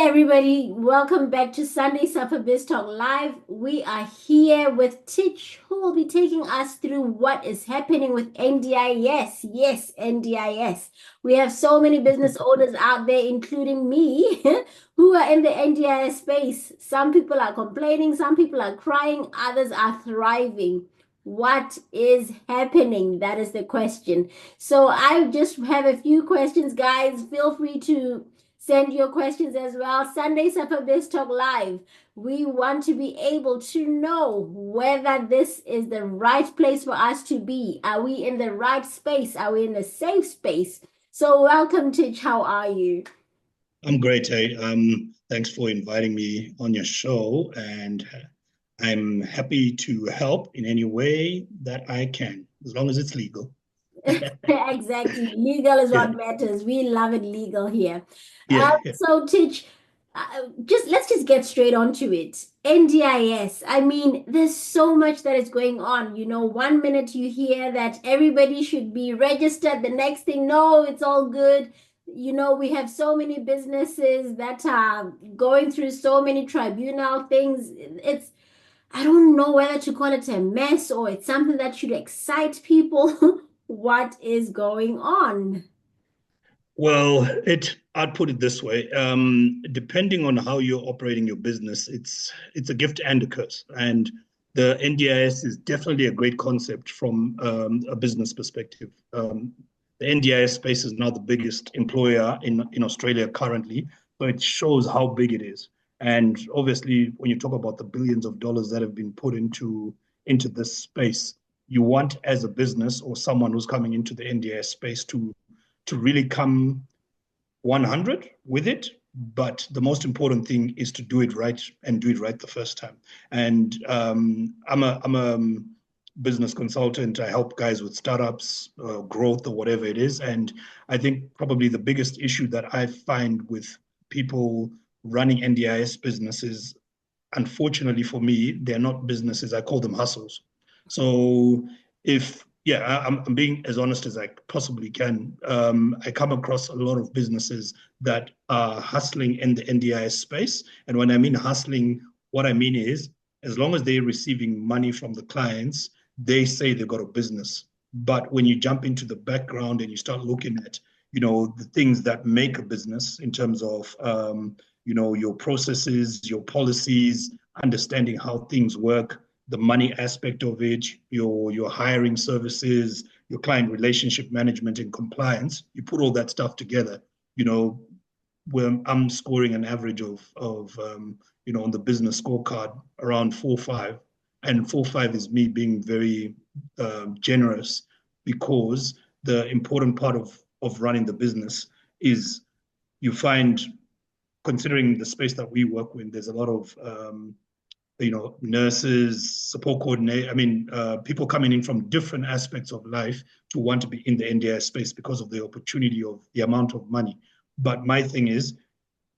everybody, welcome back to Sunday Supper Biz Talk Live. We are here with Tich, who will be taking us through what is happening with NDIS. Yes, NDIS. We have so many business owners out there, including me, who are in the NDIS space. Some people are complaining, some people are crying, others are thriving. What is happening? That is the question. So I just have a few questions, guys. Feel free to send your questions as well. Sunday Supper Biz Talk Live. We want to be able to know whether this is the right place for us to be. Are we in the right space? Are we in a safe space? So welcome, Tich. How are you? I'm great, Tate. Thanks for inviting me on your show, and I'm happy to help in any way that I can, as long as it's legal. Exactly. Legal is Yeah, what matters. We love it legal here. yeah, yeah. So Tich, just let's just get straight onto it. NDIS. I mean, there's so much that is going on. You know, one minute you hear that everybody should be registered, the next thing, no, it's all good. You know, we have so many businesses that are going through so many tribunal things. I don't know whether to call it a mess or it's something that should excite people. What is going on? Well, I'd put it this way. Depending on how you're operating your business, it's a gift and a curse. And the NDIS is definitely a great concept from a business perspective. The NDIS space is now the biggest employer in Australia currently, so it shows how big it is. And obviously, when you talk about the billions of dollars that have been put into this space, you want as a business or someone who's coming into the NDIS space to really come 100 with it. But the most important thing is to do it right and do it right the first time. And I'm a business consultant. I help guys with startups, growth, or whatever it is. And I think probably the biggest issue that I find with people running NDIS businesses, unfortunately for me, they're not businesses. I call them hustles. So if yeah, I'm being as honest as I possibly can. I come across a lot of businesses that are hustling in the NDIS space, and when I mean hustling, what I mean is as long as they're receiving money from the clients, they say they've got a business. But when you jump into the background and you start looking at, the things that make a business in terms of, your processes, your policies, understanding how things work, the money aspect of it, your hiring services, your client relationship management and compliance, you put all that stuff together, you know, where I'm scoring an average of on the business scorecard around 4.5. And 4.5 is me being very generous because the important part of running the business is you find, considering the space that we work with, there's a lot of nurses, support coordinator. I mean, people coming in from different aspects of life to want to be in the NDIS space because of the opportunity of the amount of money. But my thing is,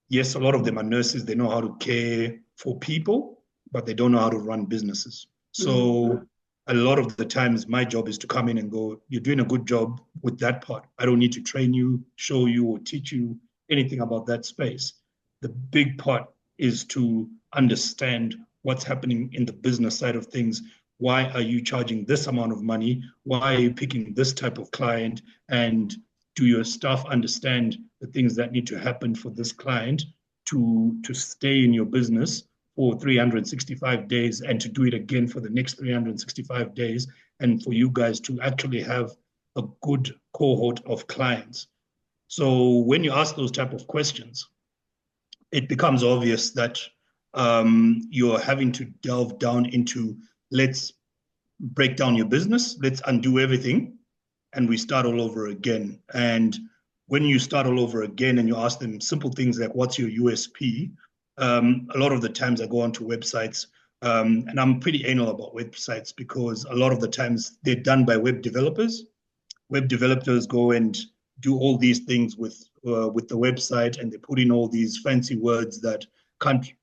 yes, a lot of them are nurses. They know how to care for people, but they don't know how to run businesses. So a lot of the times, my job is to come in and go, you're doing a good job with that part. I don't need to train you, show you, or teach you anything about that space. The big part is to understand what's happening in the business side of things. Why are you charging this amount of money? Why are you picking this type of client? And do your staff understand the things that need to happen for this client to stay in your business for 365 days and to do it again for the next 365 days, and for you guys to actually have a good cohort of clients? So when you ask those type of questions, it becomes obvious that you're having to delve down into, let's break down your business, let's undo everything, and we start all over again. And when you start all over again and you ask them simple things like, what's your USP? A lot of the times I go onto websites, and I'm pretty anal about websites because a lot of the times they're done by web developers. Web developers go and do all these things with the website, and they put in all these fancy words that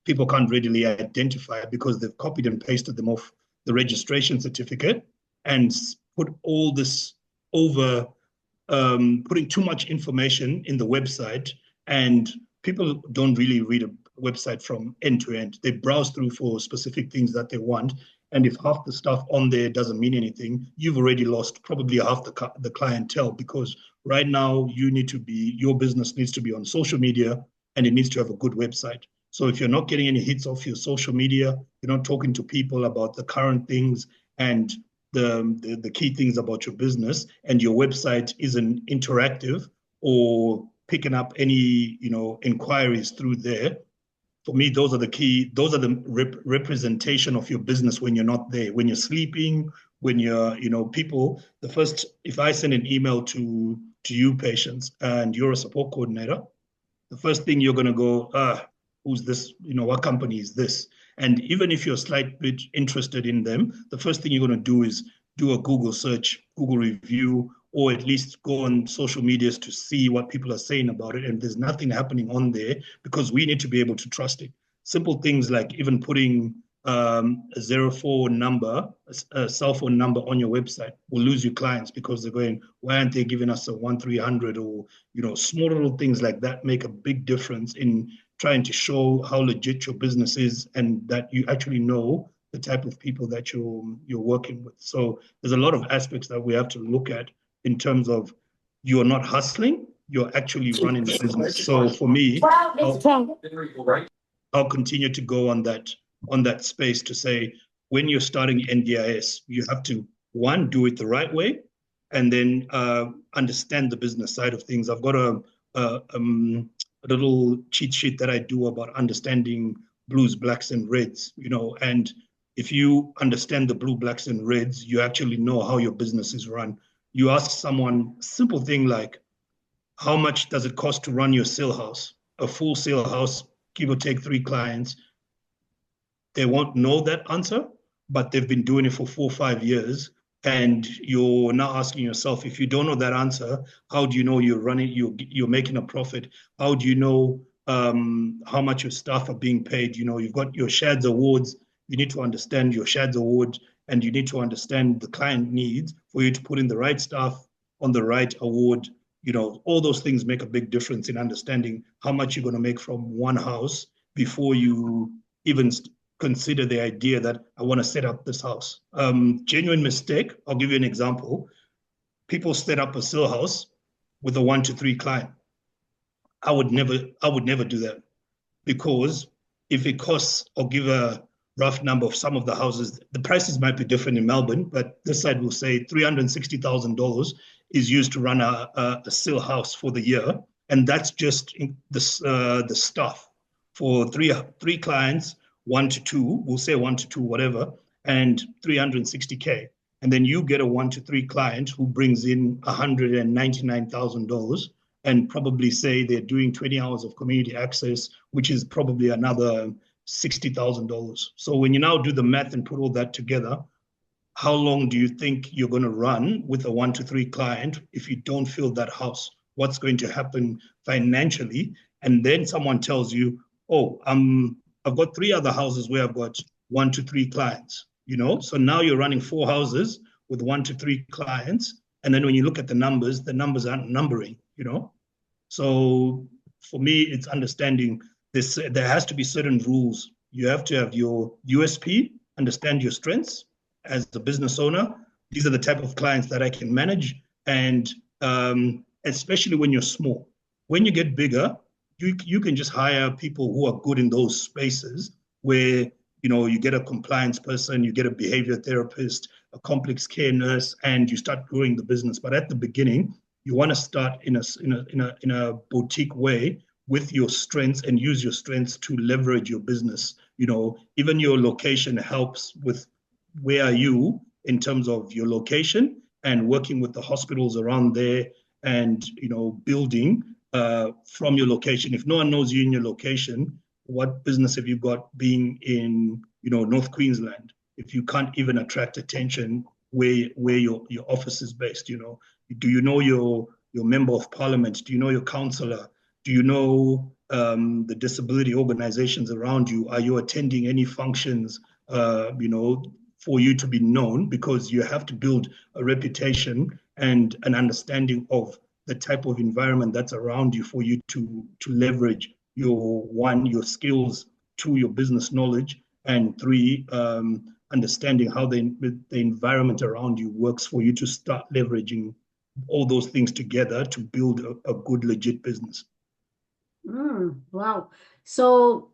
people can't readily identify because they've copied and pasted them off the registration certificate and put all this over, putting too much information in the website, and people don't really read a website from end to end. They browse through for specific things that they want. And if half the stuff on there doesn't mean anything, you've already lost probably half the clientele, because right now your business needs to be on social media, and it needs to have a good website. So if you're not getting any hits off your social media, you're not talking to people about the current things and the key things about your business, and your website isn't interactive or picking up any inquiries through there. For me, those are the representation of your business when you're not there, when you're sleeping, when you're, people. If I send an email to you patients and you're a support coordinator, the first thing you're going to go, who's this? What company is this? And even if you're slightly bit interested in them, the first thing you're going to do is do a Google search, Google review, or at least go on social medias to see what people are saying about it. And there's nothing happening on there, because we need to be able to trust it. Simple things like even putting a 04 number, a cell phone number on your website will lose you clients, because they're going, why aren't they giving us a 1-300? Or, small little things like that make a big difference in trying to show how legit your business is, and that you actually know the type of people that you're working with. So there's a lot of aspects that we have to look at in terms of, you're not hustling, you're actually running the business. So for me, I'll continue to go on that space to say, when you're starting NDIS, you have to, one, do it the right way, and then understand the business side of things. I've got a little cheat sheet that I do about understanding blues, blacks, and reds, and if you understand the blue, blacks, and reds, you actually know how your business is run. You ask someone a simple thing like, how much does it cost to run your sale house? A full sale house, give or take 3 clients. They won't know that answer, but they've been doing it for 4 or 5 years. And you're now asking yourself, if you don't know that answer, how do you know you're making a profit? How do you know how much your staff are being paid? You've got your SHADS awards. You need to understand your SHADS award, and you need to understand the client needs for you to put in the right staff on the right award. All those things make a big difference in understanding how much you're going to make from one house before you even consider the idea that I want to set up this house. Genuine mistake. I'll give you an example. People set up a sale house with a 1 to 3 client. I would never do that, because if it costs, I'll give a rough number of some of the houses. The prices might be different in Melbourne, but this side will say $360,000 is used to run a sale house for the year, and that's just the stuff for three clients. 1 to 2, we'll say 1 to 2, whatever, and 360K. And then you get a 1 to 3 client who brings in $199,000, and probably say they're doing 20 hours of community access, which is probably another $60,000. So when you now do the math and put all that together, how long do you think you're going to run with a 1 to 3 client if you don't fill that house? What's going to happen financially? And then someone tells you, oh, I've got 3 other houses where I've got 1 to 3 clients, So now you're running 4 houses with 1 to 3 clients. And then when you look at the numbers aren't numbering, So for me, it's understanding this. There has to be certain rules. You have to have your USP, understand your strengths as a business owner. These are the type of clients that I can manage. And especially when you're small. When you get bigger, you can just hire people who are good in those spaces where, you get a compliance person, you get a behavior therapist, a complex care nurse, and you start growing the business. But at the beginning, you want to start in a boutique way with your strengths, and use your strengths to leverage your business. Even your location helps with where are you in terms of your location, and working with the hospitals around there, and building from your location. If no one knows you in your location, what business have you got being in North Queensland if you can't even attract attention where your office is based? Do you know your member of parliament? Do you know your councillor? Do you know the disability organizations around you? Are you attending any functions for you to be known? Because you have to build a reputation and an understanding of the type of environment that's around you for you to leverage your skills, two, your business knowledge, and three, understanding how the environment around you works for you to start leveraging all those things together to build a good, legit business. Wow. So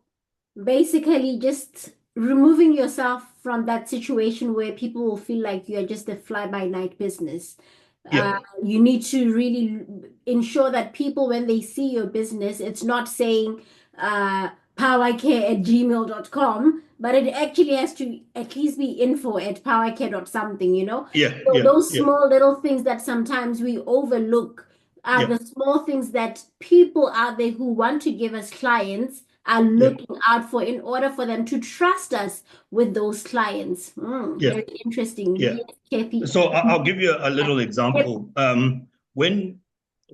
basically just removing yourself from that situation where people will feel like you're just a fly-by-night business. Yeah, You need to really ensure that people, when they see your business, it's not saying powercare@gmail.com, but it actually has to at least be info at powercare something, you know? yeah, So yeah, those yeah, small little things that sometimes we overlook are yeah, the small things that people out there who want to give us clients are yeah, looking out for in order for them to trust us with those clients. yeah, Very interesting. yeah. Yes, Kathy. So I'll give you a little Yep. example. When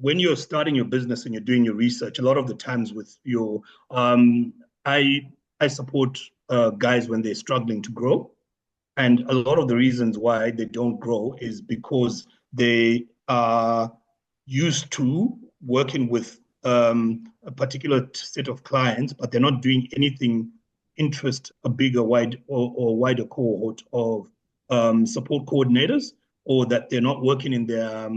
when you're starting your business and you're doing your research, a lot of the times with your I I support guys when they're struggling to grow, and a lot of the reasons why they don't grow is because they are used to working with a particular set of clients, but they're not doing anything interest a bigger, wide or wider cohort of support coordinators, or that they're not working in their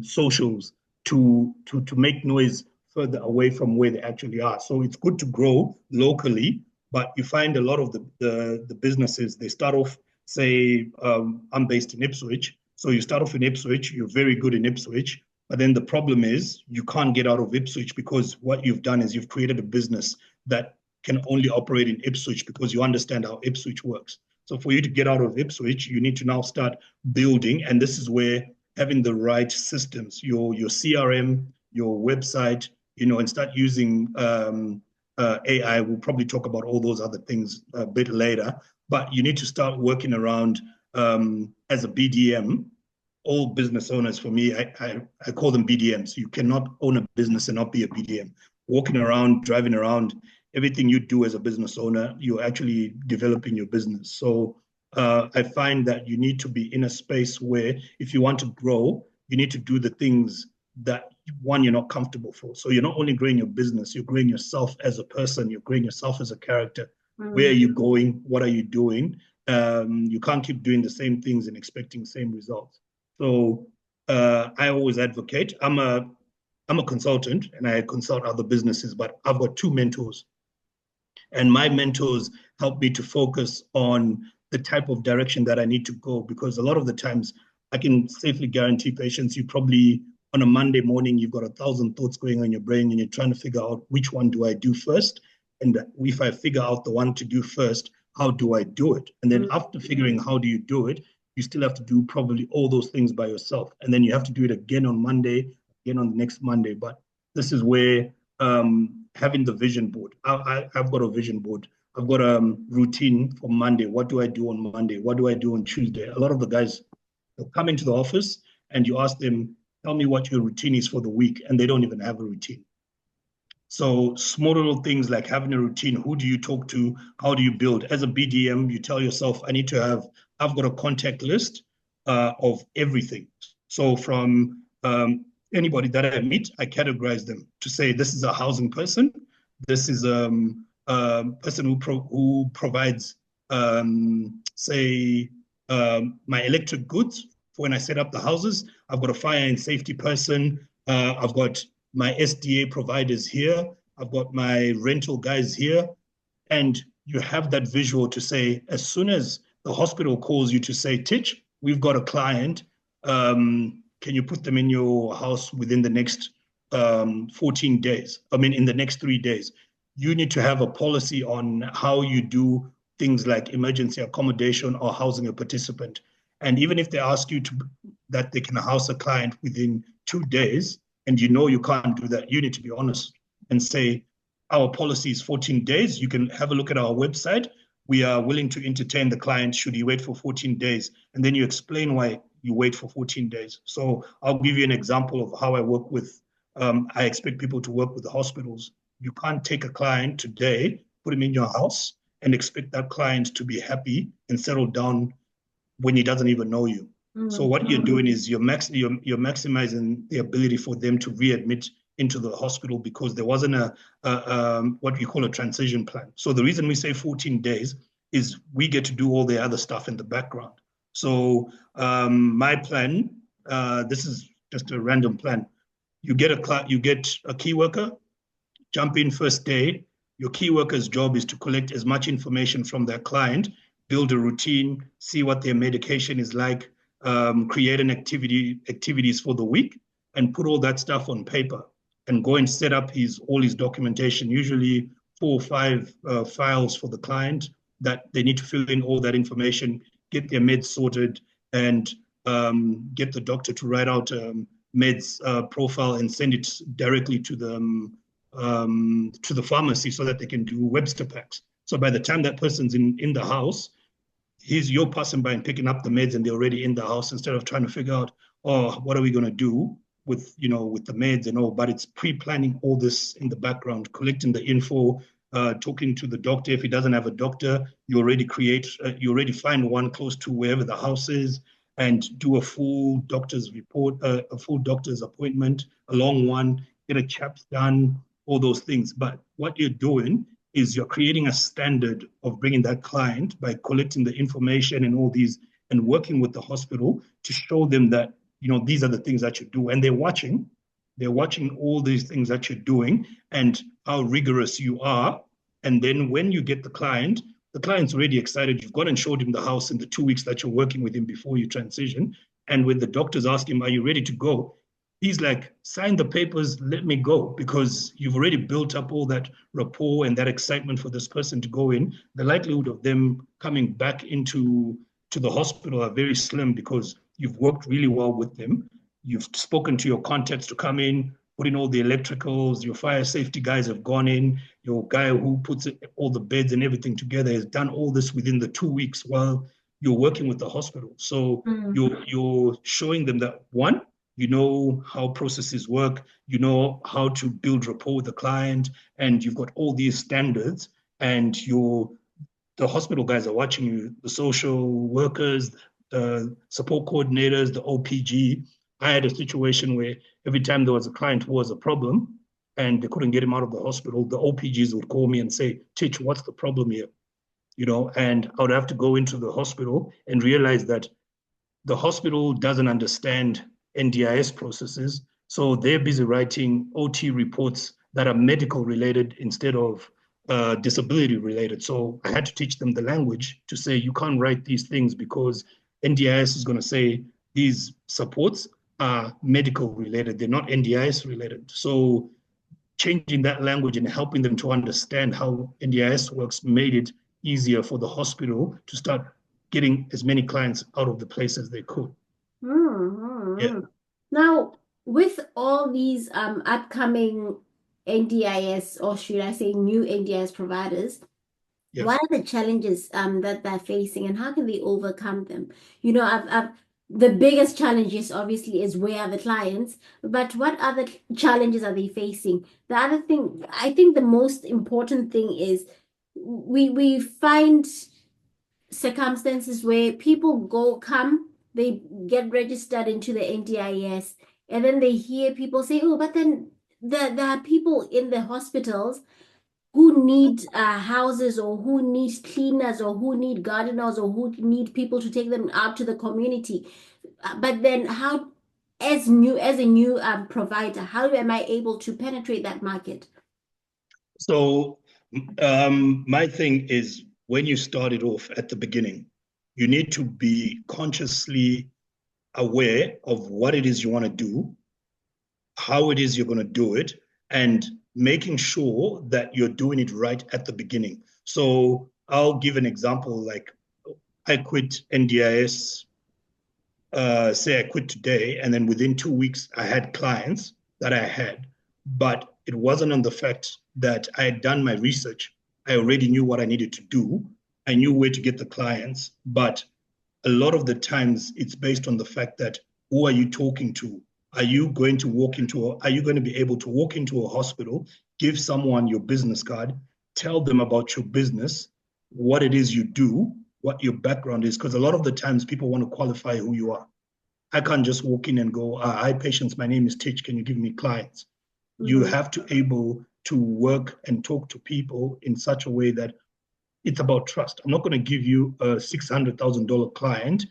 socials to make noise further away from where they actually are. So it's good to grow locally, but you find a lot of the businesses, they start off, say, I'm based in Ipswich. So you start off in Ipswich, you're very good in Ipswich, but then the problem is you can't get out of Ipswich because what you've done is you've created a business that can only operate in Ipswich because you understand how Ipswich works. So for you to get out of Ipswich, you need to now start building, and this is where having the right systems, your CRM, your website, and start using AI. We'll probably talk about all those other things a bit later, but you need to start working around as a BDM. All business owners, for me, I call them BDMs. You cannot own a business and not be a BDM. Walking around, driving around, everything you do as a business owner, you're actually developing your business. So I find that you need to be in a space where if you want to grow, you need to do the things that, one, you're not comfortable for. So you're not only growing your business, you're growing yourself as a person, you're growing yourself as a character. Where are you going? What are you doing? You can't keep doing the same things and expecting the same results. So I always advocate. I'm a consultant and I consult other businesses, but I've got two mentors, and my mentors help me to focus on the type of direction that I need to go, because a lot of the times I can safely guarantee patients, you probably on a Monday morning you've got 1,000 thoughts going on in your brain and you're trying to figure out which one do I do first, and if I figure out the one to do first, how do I do it? And then after figuring how do you do it, you still have to do probably all those things by yourself, and then you have to do it again on Monday, again on the next Monday. But this is where having the vision board. I've got a vision board. I've got a routine for Monday. What do I do on Monday? What do I do on Tuesday? A lot of the guys will come into the office and you ask them, tell me what your routine is for the week, and they don't even have a routine. So small little things like having a routine. Who do you talk to? How do you build? As a BDM, you tell yourself, I've got a contact list of everything. So from anybody that I meet, I categorize them to say, this is a housing person. This is a person who provides, say, my electric goods for when I set up the houses. I've got a fire and safety person. I've got my SDA providers here. I've got my rental guys here. And you have that visual to say, as soon as the hospital calls you to say, Tich, we've got a client. Can you put them in your house within the next 14 days? I mean, in the next 3 days. You need to have a policy on how you do things like emergency accommodation or housing a participant. And even if they ask you that they can house a client within 2 days, and you can't do that, you need to be honest and say, our policy is 14 days. You can have a look at our website. We are willing to entertain the client should he wait for 14 days. And then you explain why you wait for 14 days. So I'll give you an example of how I work with, I expect people to work with the hospitals. You can't take a client today, put him in your house, and expect that client to be happy and settle down when he doesn't even know you. So what you're doing is you're maximizing the ability for them to readmit into the hospital because there wasn't what we call a transition plan. So the reason we say 14 days is we get to do all the other stuff in the background. So my plan, this is just a random plan. You get a key worker, jump in first day. Your key worker's job is to collect as much information from their client, build a routine, see what their medication is like, create an activities for the week, and put all that stuff on paper, and go and set up all his documentation, usually 4 or 5 files for the client that they need to fill in all that information, get their meds sorted, and get the doctor to write out meds profile and send it directly to the pharmacy so that they can do Webster packs. So by the time that person's in the house, you're passing by and picking up the meds and they're already in the house, instead of trying to figure out, oh, what are we going to do with the meds and all. But it's pre-planning all this in the background, collecting the info, talking to the doctor. If he doesn't have a doctor, you already find one close to wherever the house is, and do a full doctor's report, a full doctor's appointment, a long one, get a CHAPS done, all those things. But what you're doing is you're creating a standard of bringing that client by collecting the information and all these, and working with the hospital to show them that, these are the things that you do. And they're watching all these things that you're doing and how rigorous you are. And then when you get the client's already excited. You've gone and showed him the house in the 2 weeks that you're working with him before you transition. And when the doctors ask him, are you ready to go? He's like, sign the papers, let me go, because you've already built up all that rapport and that excitement for this person to go in. The likelihood of them coming back to the hospital are very slim, because you've worked really well with them. You've spoken to your contacts to come in, put in all the electricals. Your fire safety guys have gone in. Your guy who puts all the beds and everything together has done all this within the 2 weeks while you're working with the hospital. So you're showing them that, one, you know how processes work, you know how to build rapport with the client, and you've got all these standards, and the hospital guys are watching you, the social workers, the support coordinators, the OPG. I had a situation where every time there was a client who was a problem and they couldn't get him out of the hospital, the OPGs would call me and say, Tich, what's the problem here? And I would have to go into the hospital and realize that the hospital doesn't understand NDIS processes. So they're busy writing OT reports that are medical related instead of disability related. So I had to teach them the language to say, you can't write these things because NDIS is going to say these supports are medical related. They're not NDIS related. So changing that language and helping them to understand how NDIS works made it easier for the hospital to start getting as many clients out of the place as they could. Yeah. Now, with all these upcoming NDIS, or should I say new NDIS providers, Yes. what are the challenges that they're facing, and how can they overcome them? The biggest challenge is obviously is where are the clients, but what other challenges are they facing? The other thing, I think the most important thing is we find circumstances where people they get registered into the NDIS, and then they hear people say, oh, but then there are people in the hospitals who need houses, or who need cleaners, or who need gardeners, or who need people to take them out to the community. But then as a new provider, how am I able to penetrate that market? So my thing is, when you started off at the beginning, you need to be consciously aware of what it is you want to do, how it is you're going to do it, and making sure that you're doing it right at the beginning. So I'll give an example. Like, I quit NDIS, say I quit today, and then within 2 weeks, I had clients that I had, but it wasn't on the fact that I had done my research. I already knew what I needed to do. I knew where to get the clients, but a lot of the times it's based on the fact that, who are you talking to? Are you going to be able to walk into a hospital, give someone your business card, tell them about your business, what it is you do, what your background is? Because a lot of the times people want to qualify who you are. I can't just walk in and go, hi, patients, my name is Tich, can you give me clients? You have to able to work and talk to people in such a way that it's about trust. I'm not going to give you a $600,000 client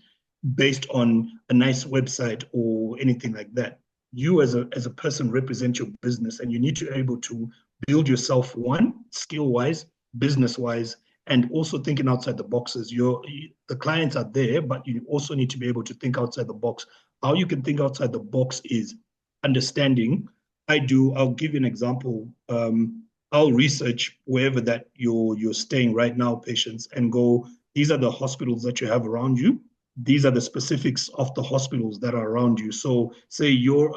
based on a nice website or anything like that. You as a person represent your business, and you need to be able to build yourself, one, skill wise, business wise, and also thinking outside the boxes. The clients are there, but you also need to be able to think outside the box. How you can think outside the box is understanding. I'll give you an example. I'll research wherever that you're staying right now, patients, and go, these are the hospitals that you have around you. These are the specifics of the hospitals that are around you. So say you're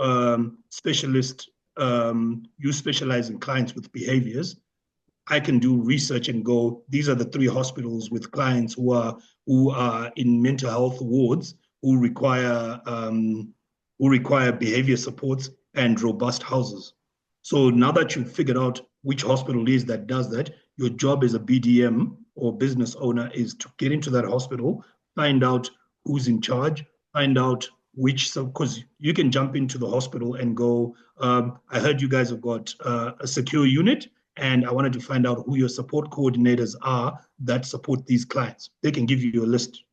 specialist, you specialize in clients with behaviors. I can do research and go, these are the 3 hospitals with clients who are in mental health wards who require behavior supports and robust houses. So now that you've figured out which hospital it is that does that, your job as a BDM or business owner is to get into that hospital, find out who's in charge, find out because you can jump into the hospital and go, I heard you guys have got a secure unit, and I wanted to find out who your support coordinators are that support these clients. They can give you a list.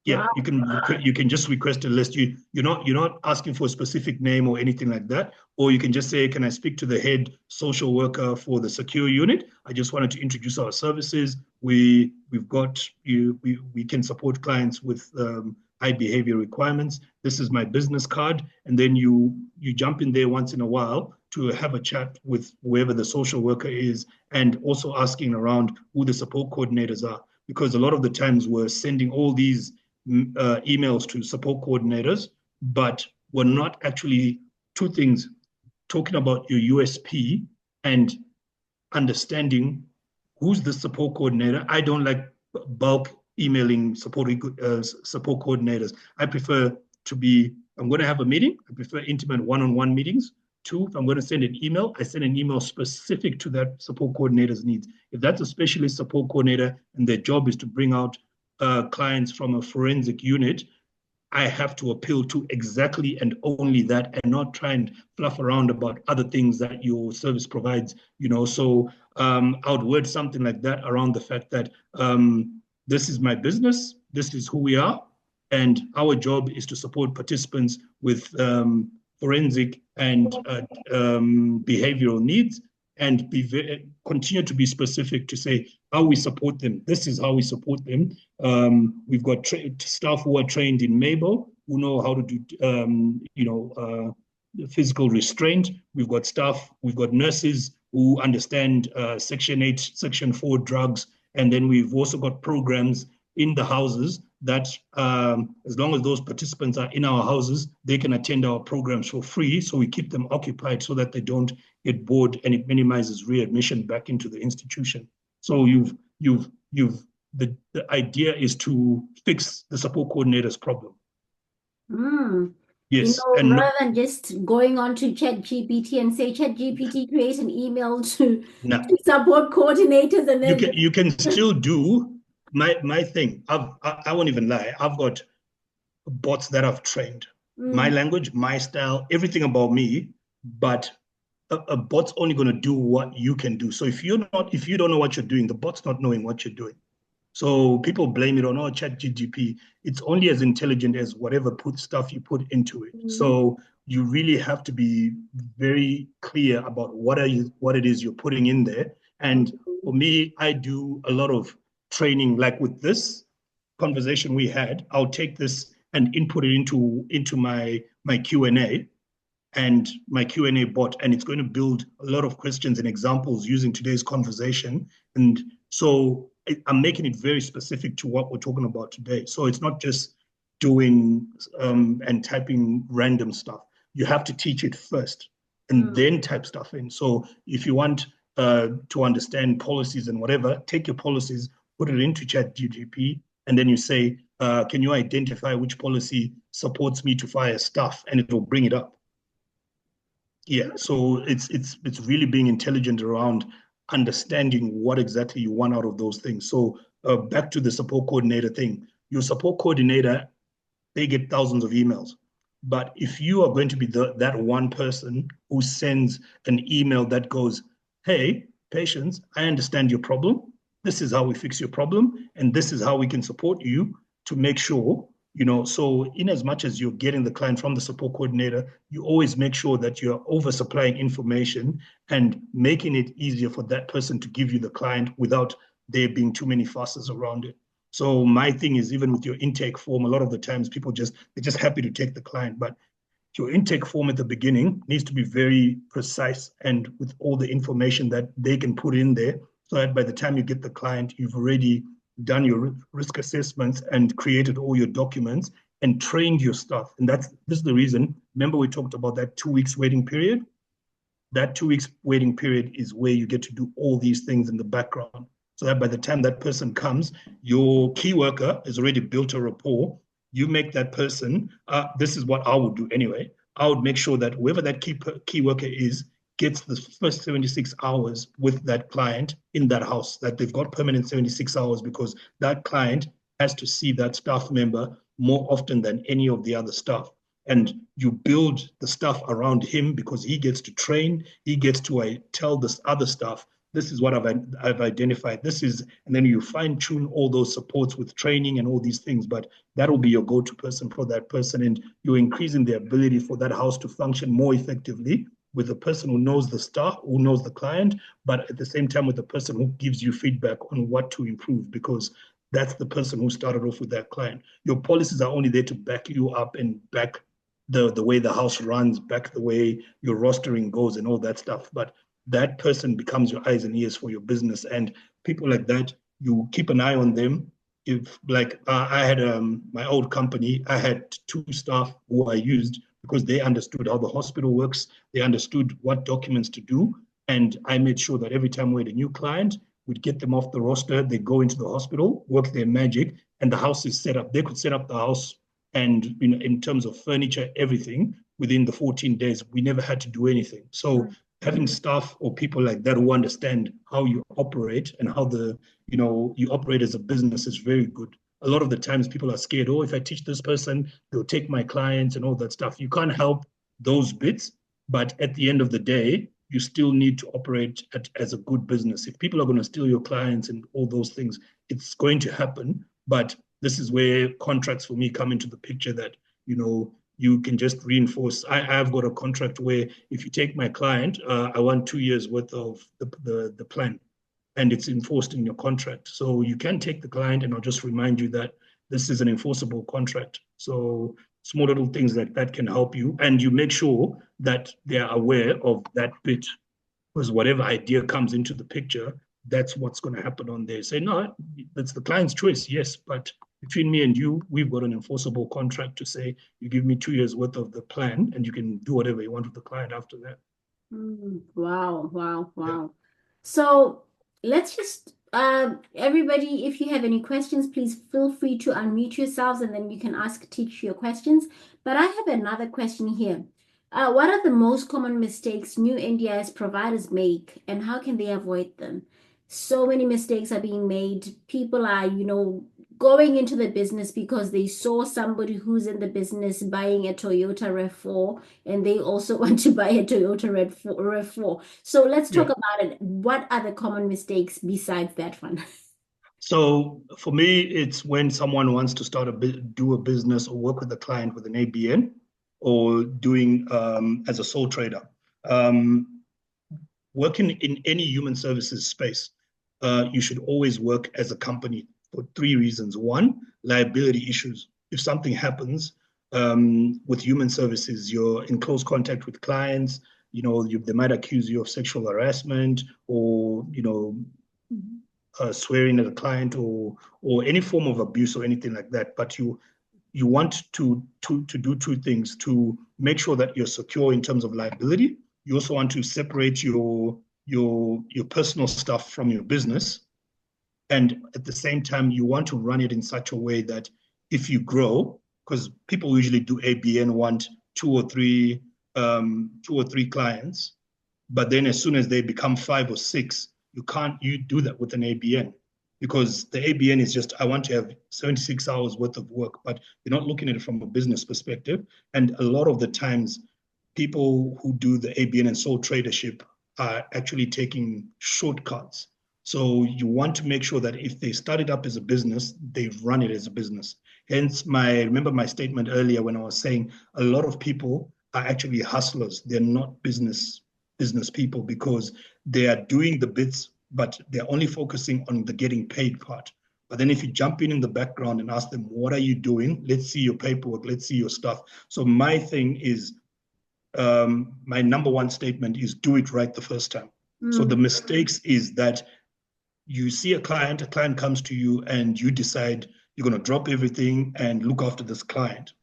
Yeah, Wow. you can just request a list. You're not asking for a specific name or anything like that. Or you can just say, can I speak to the head social worker for the secure unit? I just wanted to introduce our services. We've got we can support clients with high behavior requirements. This is my business card, and then you jump in there once in a while to have a chat with whoever the social worker is, and also asking around who the support coordinators are, because a lot of the times we're sending all these emails to support coordinators, but we're not actually, 2 things, talking about your USP and understanding who's the support coordinator. I don't like bulk emailing support coordinators. I prefer I'm going to have a meeting. I prefer intimate one-on-one meetings. 2, if I'm going to send an email, I send an email specific to that support coordinator's needs. If that's a specialist support coordinator and their job is to bring out clients from a forensic unit, I have to appeal to exactly and only that, and not try and fluff around about other things that your service provides. So I would word something like that around the fact that this is my business, this is who we are, and our job is to support participants with forensic and behavioral needs, and continue to be specific to say how we support them. This is how we support them. We've got staff who are trained in MABEL, who know how to do, physical restraint. We've got nurses who understand Section 8, Section 4 drugs. And then we've also got programs in the houses that as long as those participants are in our houses, they can attend our programs for free. So we keep them occupied so that they don't get bored, and it minimizes readmission back into the institution. So the idea is to fix the support coordinator's problem. Yes, and Rather than just going on to ChatGPT and say, ChatGPT, create an email to support coordinators, and then you can still do my thing. I won't even lie. I've got bots that I've trained. My language, my style, everything about me, but a bot's only going to do what you can do. So if you don't know what you're doing, the bot's not knowing what you're doing. So people blame it on ChatGPT. It's only as intelligent as whatever stuff you put into it. So you really have to be very clear about what it is you're putting in there. And for me, I do a lot of training, like with this conversation we had. I'll take this and input it into my Q&A and my Q&A bot, and it's going to build a lot of questions and examples using today's conversation. And so I'm making it very specific to what we're talking about today. So it's not just doing and typing random stuff. You have to teach it first and then type stuff in. So if you want to understand policies and whatever, take your policies, put it into ChatGPT, and then you say, can you identify which policy supports me to fire staff? And it will bring it up. Yeah, so it's really being intelligent around understanding what exactly you want out of those things. So back to the support coordinator thing. Your support coordinator, they get thousands of emails. But if you are going to be that one person who sends an email that goes, hey, patients, I understand your problem. This is how we fix your problem, and this is how we can support you to make sure, so in as much as you're getting the client from the support coordinator, you always make sure that you're oversupplying information and making it easier for that person to give you the client without there being too many fusses around it. So my thing is, even with your intake form, a lot of the times people they're just happy to take the client, but your intake form at the beginning needs to be very precise and with all the information that they can put in there, so that by the time you get the client, you've already done your risk assessments and created all your documents and trained your staff. And this is the reason. Remember, we talked about that 2 weeks waiting period. That 2 weeks waiting period is where you get to do all these things in the background, so that by the time that person comes, your key worker has already built a rapport. You make that person, this is what I would do anyway. I would make sure that whoever that key worker is gets the first 76 hours with that client in that house, that they've got permanent 76 hours, because that client has to see that staff member more often than any of the other staff. And you build the stuff around him because he gets to train, he gets to tell this other stuff. This is what I've identified. This is, and then you fine tune all those supports with training and all these things. But that will be your go to person for that person, and you're increasing the ability for that house to function more effectively with a person who knows the staff, who knows the client, but at the same time with the person who gives you feedback on what to improve, because that's the person who started off with that client. Your policies are only there to back you up and back the way the house runs, back the way your rostering goes and all that stuff. But that person becomes your eyes and ears for your business. And people like that, you keep an eye on them. If like I had my old company, I had 2 staff who I used because they understood how the hospital works. They understood what documents to do. And I made sure that every time we had a new client, we'd get them off the roster. They go into the hospital, work their magic, and the house is set up. They could set up the house, and in terms of furniture, everything within the 14 days. We never had to do anything. So having staff or people like that who understand how you operate and how you operate as a business is very good. A lot of the times people are scared, oh, if I teach this person, they'll take my clients and all that stuff. You can't help those bits, but at the end of the day, you still need to operate as a good business. If people are going to steal your clients and all those things, it's going to happen. But this is where contracts for me come into the picture, that you can just reinforce. I've got a contract where if you take my client, I want 2 years worth of the plan, and it's enforced in your contract. So you can take the client, and I'll just remind you that this is an enforceable contract. So small little things like that can help you, and you make sure that they're aware of that bit, because whatever idea comes into the picture, that's what's going to happen on there. Say, no, that's the client's choice, yes, but between me and you, we've got an enforceable contract to say you give me 2 years worth of the plan, and you can do whatever you want with the client after that. Wow, wow, Yeah. wow. So let's just, everybody, if you have any questions, please feel free to unmute yourselves and then you can ask Teach your questions. But I have another question here. What are the most common mistakes new NDIS providers make and how can they avoid them? So many mistakes are being made. People are, going into the business because they saw somebody who's in the business buying a Toyota RAV4 and they also want to buy a Toyota RAV4. So let's talk Yeah. about it. What are the common mistakes besides that one? So for me, it's when someone wants to do a business or work with a client with an ABN, or doing as a sole trader. Um, Working in any human services space, you should always work as a company for 3 reasons. One, liability issues. If something happens with human services, you're in close contact with clients. They might accuse you of sexual harassment, or swearing at a client, or any form of abuse or anything like that. But you want to do 2 things to make sure that you're secure in terms of liability. You also want to separate your personal stuff from your business, and at the same time you want to run it in such a way that if you grow, because people usually do ABN, want 2 or 3 clients, but then as soon as they become 5 or 6, you can't do that with an ABN. because the ABN is just, I want to have 76 hours worth of work, but you're not looking at it from a business perspective. And a lot of the times, people who do the ABN and sole tradership are actually taking shortcuts. So you want to make sure that if they start it up as a business, they run it as a business. Hence, remember my statement earlier when I was saying a lot of people are actually hustlers. They're not business people because they are doing the bits, but they're only focusing on the getting paid part. But then if you jump in the background and ask them, what are you doing? Let's see your paperwork. Let's see your stuff. So my thing is, my number one statement is do it right the first time. So the mistakes is that you see a client comes to you and you decide you're going to drop everything and look after this client.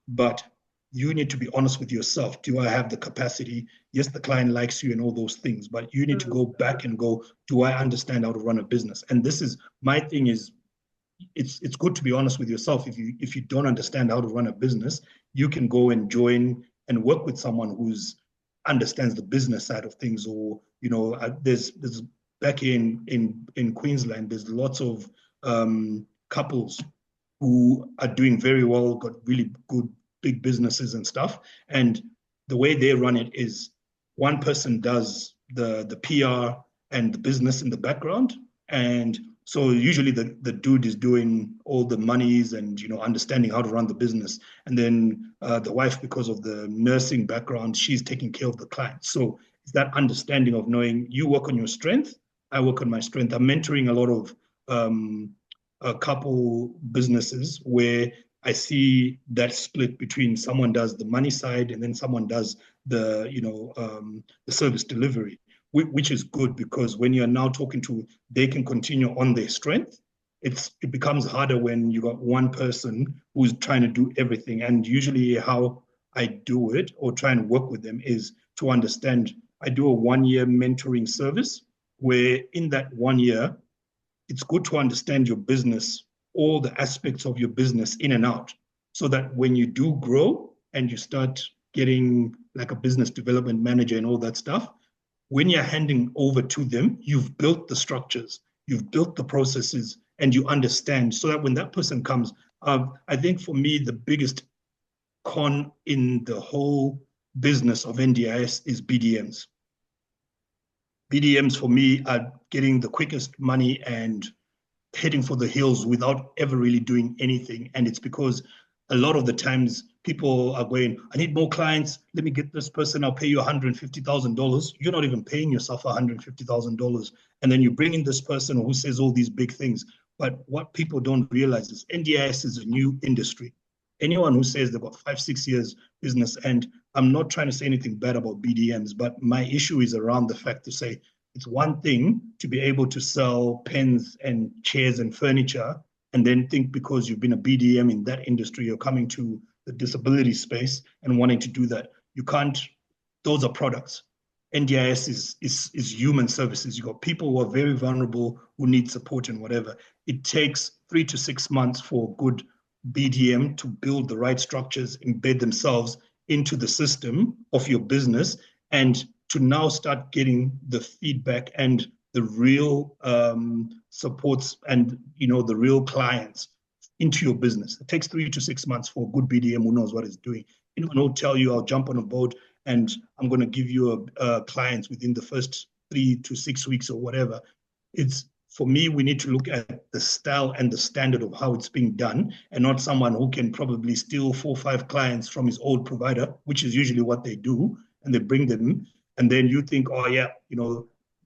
But you need to be honest with yourself. Do I have the capacity? Yes, the client likes you and all those things, but you need to go back and go, do I understand how to run a business? And this is my thing is it's good to be honest with yourself. If you don't understand how to run a business, you can go and join and work with someone who's understands the business side of things. Or there's back in Queensland, there's lots of couples who are doing very well, got really good big businesses and stuff. And the way they run it is one person does the PR and the business in the background, and so usually the dude is doing all the monies and understanding how to run the business, and then the wife, because of the nursing background, she's taking care of the client. So it's that understanding of knowing you work on your strength, I work on my strength. I'm mentoring a lot of a couple businesses where I see that split between someone does the money side and then someone does the service delivery, which is good because when you're now talking to, they can continue on their strength. It becomes harder when you got one person who's trying to do everything. And usually how I do it or try and work with them is to understand. I do a 1 year mentoring service where in that 1 year, it's good to understand your business, all the aspects of your business in and out, so that when you do grow and you start getting like a business development manager and all that stuff, when you're handing over to them, you've built the structures, you've built the processes, and you understand so that when that person comes, I think for me, the biggest con in the whole business of NDIS is BDMs. BDMs for me are getting the quickest money and heading for the hills without ever really doing anything. And it's because a lot of the times people are going, I need more clients. Let me get this person. I'll pay you $150,000. You're not even paying yourself $150,000. And then you bring in this person who says all these big things. But what people don't realize is NDIS is a new industry. Anyone who says they've got 5-6 years business, and I'm not trying to say anything bad about BDMs, but my issue is around the fact to say it's one thing to be able to sell pens and chairs and furniture and then think because you've been a BDM in that industry, you're coming to the disability space and wanting to do that. You can't, those are products. NDIS is human services. You've got people who are very vulnerable, who need support and whatever. It takes 3 to 6 months for a good BDM to build the right structures, embed themselves into the system of your business, and to now start getting the feedback and the real supports and the real clients into your business. It takes 3 to 6 months for a good BDM who knows what it's doing. Anyone will tell you, I'll jump on a boat and I'm going to give you clients within the first 3 to 6 weeks or whatever. It's for me, we need to look at the style and the standard of how it's being done, and not someone who can probably steal 4 or 5 clients from his old provider, which is usually what they do, and they bring them. And then you think, oh, yeah,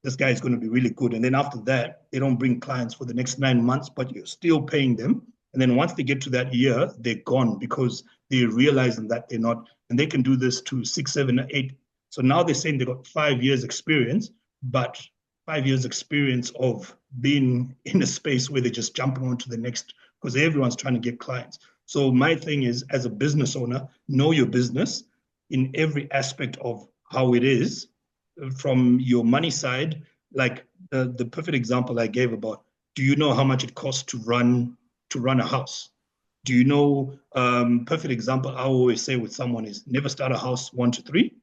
this guy is going to be really good. And then after that, they don't bring clients for the next 9 months, but you're still paying them. And then once they get to that year, they're gone because they realize that they're not, and they can do this to 6, 7, 8. So now they're saying they've got 5 years experience, but 5 years experience of being in a space where they're just jumping on to the next, because everyone's trying to get clients. So my thing is, as a business owner, know your business in every aspect of how it is, from your money side, like the perfect example I gave about, do you know how much it costs to run a house? Do you know, perfect example I always say with someone is never start a house 1 to 3.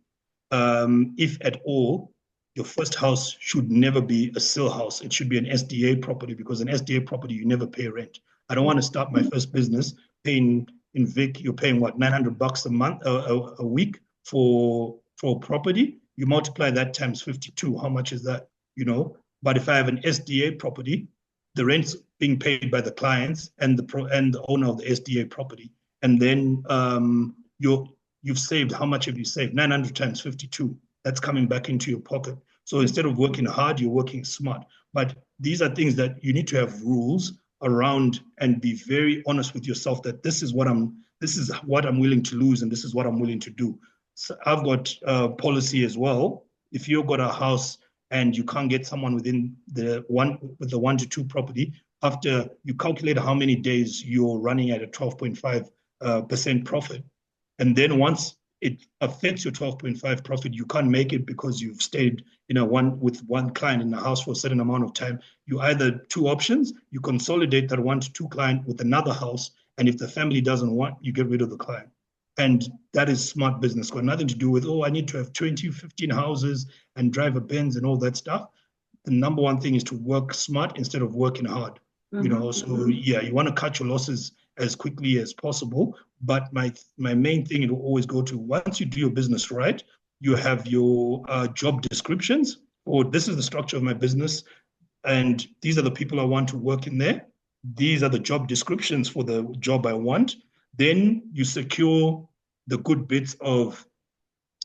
If at all, your first house should never be a sale house. It should be an SDA property, because an SDA property, you never pay rent. I don't want to start my first business paying in Vic, you're paying what, $900 a month, a week for property. You multiply that times 52. How much is that? But if I have an SDA property, the rent's being paid by the clients and the owner of the SDA property, and then you've saved. How much have you saved? 900 times 52. That's coming back into your pocket. So instead of working hard, you're working smart. But these are things that you need to have rules around and be very honest with yourself that this is what I'm willing to lose, and this is what I'm willing to do. So I've got policy as well. If you've got a house and you can't get someone within the 1 to 2 property, after you calculate how many days you're running at a 12.5% profit, and then once it affects your 12.5 profit, you can't make it because you've stayed with one client in the house for a certain amount of time. You either two options: you consolidate that 1 to 2 client with another house, and if the family doesn't want, you get rid of the client. And that is smart business. Got nothing to do with, I need to have 20, 15 houses and drive a Benz and all that stuff. The number one thing is to work smart instead of working hard. So yeah, you want to cut your losses as quickly as possible. But my main thing, it will always go to, once you do your business right, you have your job descriptions, or this is the structure of my business, and these are the people I want to work in there. These are the job descriptions for the job I want. Then you secure the good bits of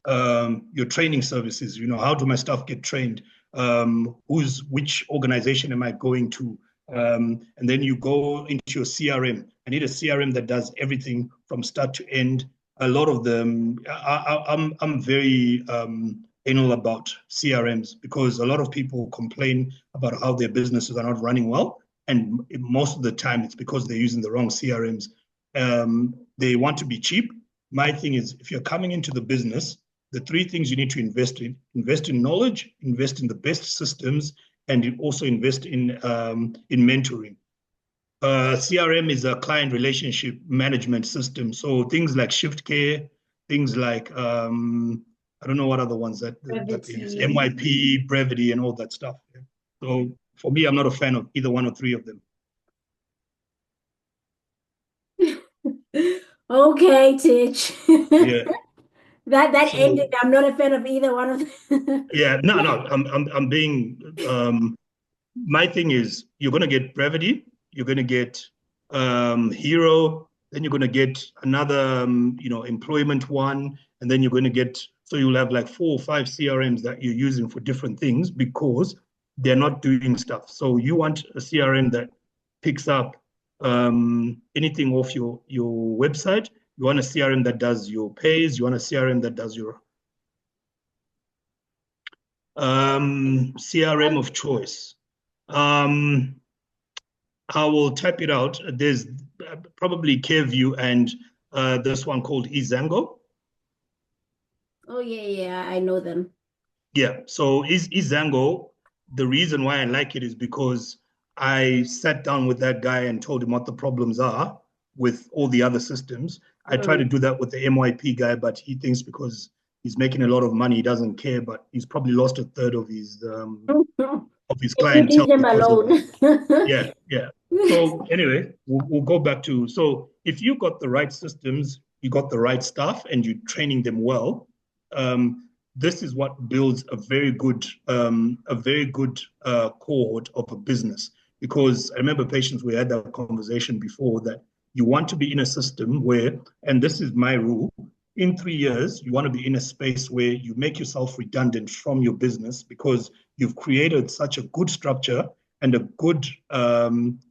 your training services. How do my staff get trained? Which organization am I going to? And then you go into your CRM. I need a CRM that does everything from start to end. A lot of them, I'm very anal about CRMs, because a lot of people complain about how their businesses are not running well. And most of the time, it's because they're using the wrong CRMs. They want to be cheap. My thing is, if you're coming into the business, the 3 things you need to invest in knowledge, invest in the best systems, and you also invest in mentoring. CRM is a client relationship management system. So things like Shift Care, things like, I don't know what other ones that they use, MYP, Brevity, and all that stuff. So for me, I'm not a fan of either 1 or 3 of them. Okay, Tich. Yeah. That ended. I'm not a fan of either one of them. Yeah, no. I'm being. My thing is, you're gonna get Brevity, you're gonna get Hero, then you're gonna get another employment one, and then you're gonna get. So you'll have like 4 or 5 CRMs that you're using for different things, because they're not doing stuff. So you want a CRM that picks up anything off your website. You want a CRM that does your pays. You want a CRM that does your CRM of choice. I will type it out. There's probably CareView and this one called Izango. Oh, yeah, I know them. Yeah, so Izango, the reason why I like it is because I sat down with that guy and told him what the problems are with all the other systems. I try to do that with the MYP guy, but he thinks because he's making a lot of money, he doesn't care, but he's probably lost a third of his clientele. Leave them alone. Yeah. So anyway, we'll go back to, so if you got the right systems, you got the right staff, and you're training them well, this is what builds a very good cohort of a business. Because I remember, patients, we had that conversation before, that you want to be in a system where, and this is my rule, in 3 years, you want to be in a space where you make yourself redundant from your business, because you've created such a good structure and a good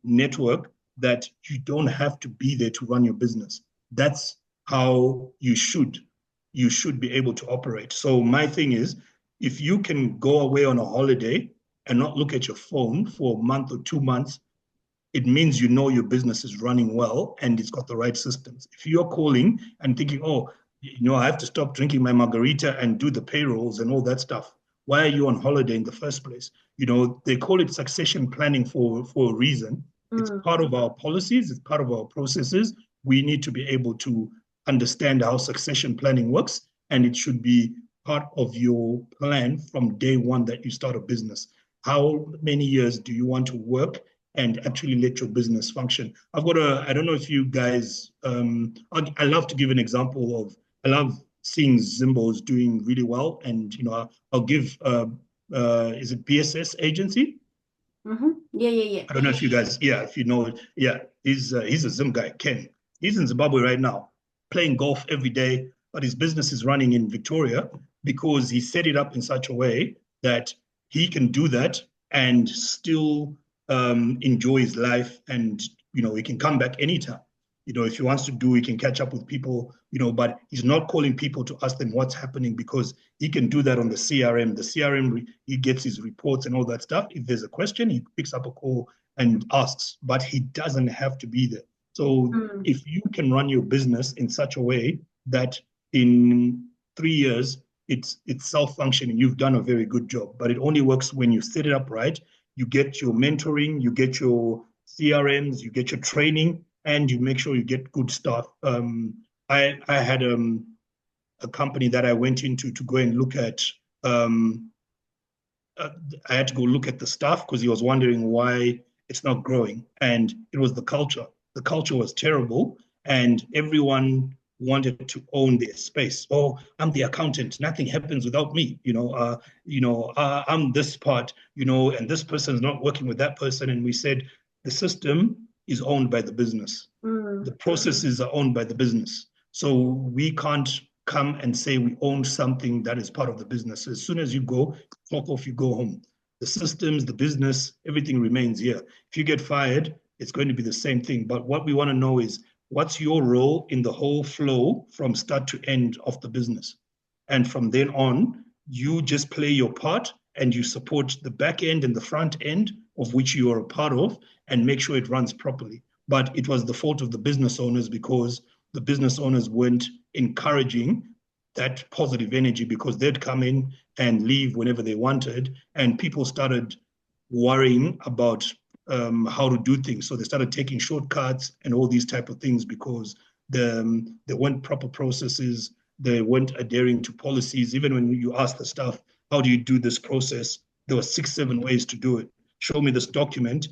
network that you don't have to be there to run your business. That's how you should be able to operate. So my thing is, if you can go away on a holiday and not look at your phone for a month or 2 months, it means your business is running well and it's got the right systems. If you're calling and thinking, I have to stop drinking my margarita and do the payrolls and all that stuff, why are you on holiday in the first place? They call it succession planning for a reason. It's part of our policies. It's part of our processes. We need to be able to understand how succession planning works, and it should be part of your plan from day one that you start a business? How many years do you want to work and actually let your business function? I don't know if you guys, I love to give an example of, I love seeing Zimbos doing really well. And, I'll give, is it BSS agency? Yeah, yeah, yeah. I don't know if you guys, yeah, if you know, yeah, he's a Zim guy, Ken. He's in Zimbabwe right now, playing golf every day, but his business is running in Victoria because he set it up in such a way that he can do that and still enjoy his life, and he can come back anytime. If he wants to do, he can catch up with people, but he's not calling people to ask them what's happening because he can do that on the CRM. The CRM, he gets his reports and all that stuff. If there's a question, he picks up a call and asks, but he doesn't have to be there. So Mm, if you can run your business in such a way that in 3 years it's self-functioning, you've done a very good job. But it only works when you set it up right. You get your mentoring, you get your CRMs, you get your training, and you make sure you get good staff. I had a company that I went into to go and look at. Um, I had to go look at the staff because he was wondering why it's not growing. And it was the culture. The culture was terrible, and everyone wanted to own their space. Oh, I'm the accountant. Nothing happens without me. I'm this part. And this person is not working with that person. And we said the system is owned by the business. mm, The processes are owned by the business. So we can't come and say we own something that is part of the business. As soon as you go, clock off, you go home. The systems, the business, everything remains here. If you get fired, it's going to be the same thing. But what we want to know is what's your role in the whole flow from start to end of the business? And from then on, you just play your part and you support the back end and the front end of which you are a part of and make sure it runs properly. But it was the fault of the business owners because the business owners weren't encouraging that positive energy because they'd come in and leave whenever they wanted, and people started worrying about how to do things. So they started taking shortcuts and all these type of things because there weren't proper processes. They weren't adhering to policies. Even when you ask the staff, how do you do this process? There were 6, 7 ways to do it. Show me this document.